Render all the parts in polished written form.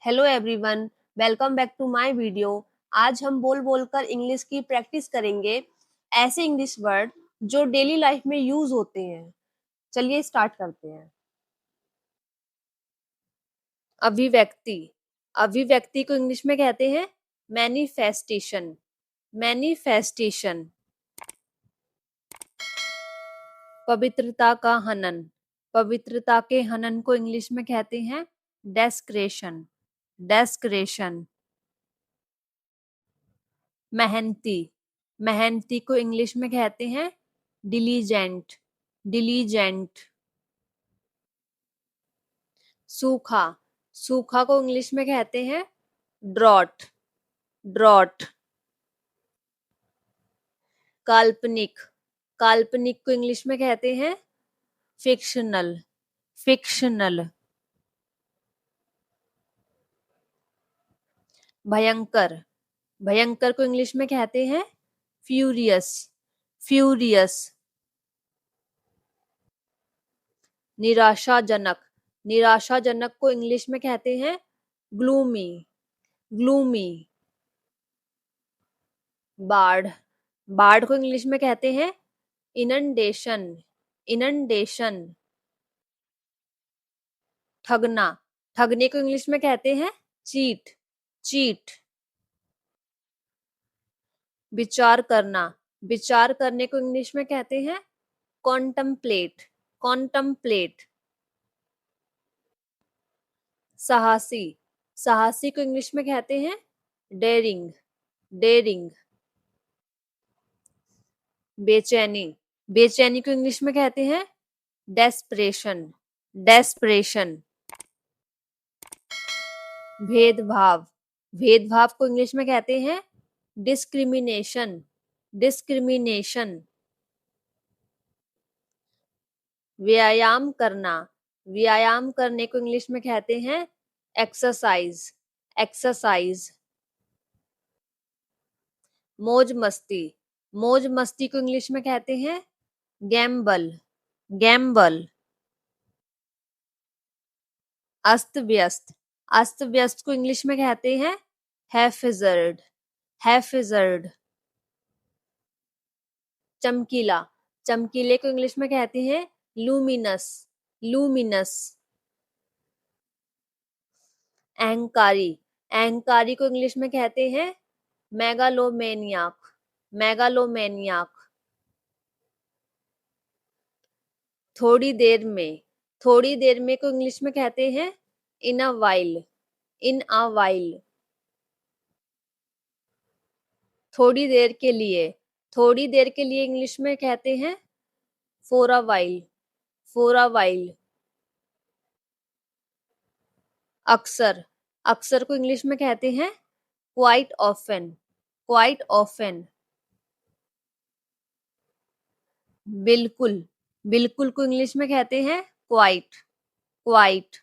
Hello everyone, welcome back to my video. आज हम बोल बोलकर इंग्लिश की प्रैक्टिस करेंगे, ऐसे इंग्लिश वर्ड जो डेली लाइफ में यूज होते हैं। चलिए स्टार्ट करते हैं। अभिव्यक्ति। अभिव्यक्ति को इंग्लिश में कहते हैं मैनिफेस्टेशन। मैनिफेस्टेशन। पवित्रता का हनन। पवित्रता के हनन को इंग्लिश में कहते हैं डेस्क्रेशन। डेस्क्रेशन। मेहनती। मेहनती को इंग्लिश में कहते हैं डिलीजेंट। डिलीजेंट। सूखा। सूखा को इंग्लिश में कहते हैं ड्रॉट। ड्रॉट। काल्पनिक। काल्पनिक को इंग्लिश में कहते हैं फिक्शनल। फिक्शनल। भयंकर। भयंकर को इंग्लिश में कहते हैं फ्यूरियस। फ्यूरियस। निराशाजनक। निराशाजनक को इंग्लिश में कहते हैं ग्लूमी। ग्लूमी। बाढ़। बाढ़ को इंग्लिश में कहते हैं इनंडेशन। इनंडेशन। ठगना। ठगने को इंग्लिश में कहते हैं चीट। चीट। विचार करना। विचार करने को इंग्लिश में कहते हैं कॉन्टम्पलेट। कॉन्टम्पलेट। साहसी। साहसी को इंग्लिश में कहते हैं डेयरिंग। डेयरिंग। बेचैनी। बेचैनी को इंग्लिश में कहते हैं डेस्परेशन। डेस्परेशन। भेदभाव। भेदभाव को इंग्लिश में कहते हैं डिस्क्रिमिनेशन। डिस्क्रिमिनेशन। व्यायाम करना। व्यायाम करने को इंग्लिश में कहते हैं एक्सरसाइज। एक्सरसाइज। मौज मस्ती। मौज मस्ती को इंग्लिश में कहते हैं गैम्बल। गैम्बल। अस्त व्यस्त। अस्त व्यस्त को इंग्लिश में कहते हैं हैफिजर्ड। हैफिजर्ड। चमकीला। चमकीले को इंग्लिश में कहते हैं लूमिनस। लूमिनस। अहंकारी। अहंकारी को इंग्लिश में कहते हैं मेगालोमेनियाक। मेगालोमेनियाक। थोड़ी देर में। थोड़ी देर में को इंग्लिश में कहते हैं इन a while. In a while. थोड़ी देर के लिए। थोड़ी देर के लिए इंग्लिश में कहते हैं for a while. For a while. अक्सर। अक्सर को इंग्लिश में कहते हैं क्वाइट ऑफन। Quite often. बिल्कुल। बिल्कुल को इंग्लिश में कहते हैं क्वाइट। क्वाइट।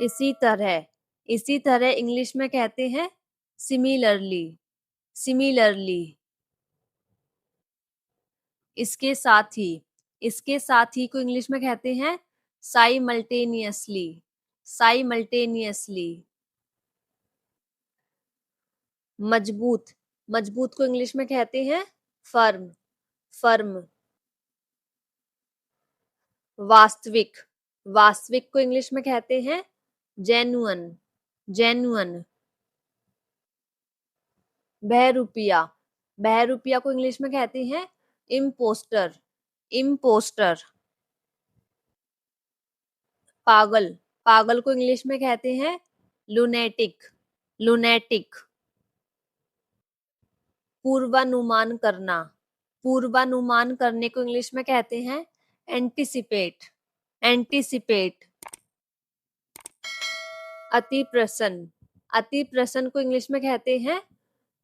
इसी तरह। इसी तरह इंग्लिश में कहते हैं सिमिलरली। सिमिलरली। इसके साथ ही। इसके साथ ही को इंग्लिश में कहते हैं साइमल्टेनियसली। साइमल्टेनियसली। मजबूत। मजबूत को इंग्लिश में कहते हैं फर्म। फर्म। वास्तविक। वास्तविक को इंग्लिश में कहते हैं जेन्युइन। जेन्युइन। बहरूपिया। बहरूपिया को इंग्लिश में कहते हैं इम्पोस्टर। इम्पोस्टर। पागल। पागल को इंग्लिश में कहते हैं लुनेटिक। लुनेटिक। पूर्वानुमान करना। पूर्वानुमान करने को इंग्लिश में कहते हैं एंटिसिपेट। एंटिसिपेट। अति प्रसन्न। अति प्रसन्न को इंग्लिश में कहते हैं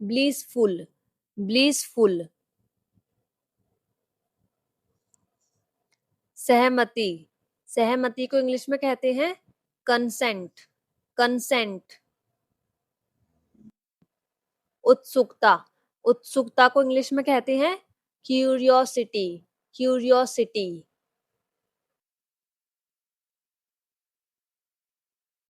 ब्लीसफुल। ब्लीसफुल। सहमति। सहमति को इंग्लिश में कहते हैं कंसेंट। कंसेंट। उत्सुकता। उत्सुकता को इंग्लिश में कहते हैं क्यूरियोसिटी। क्यूरियोसिटी।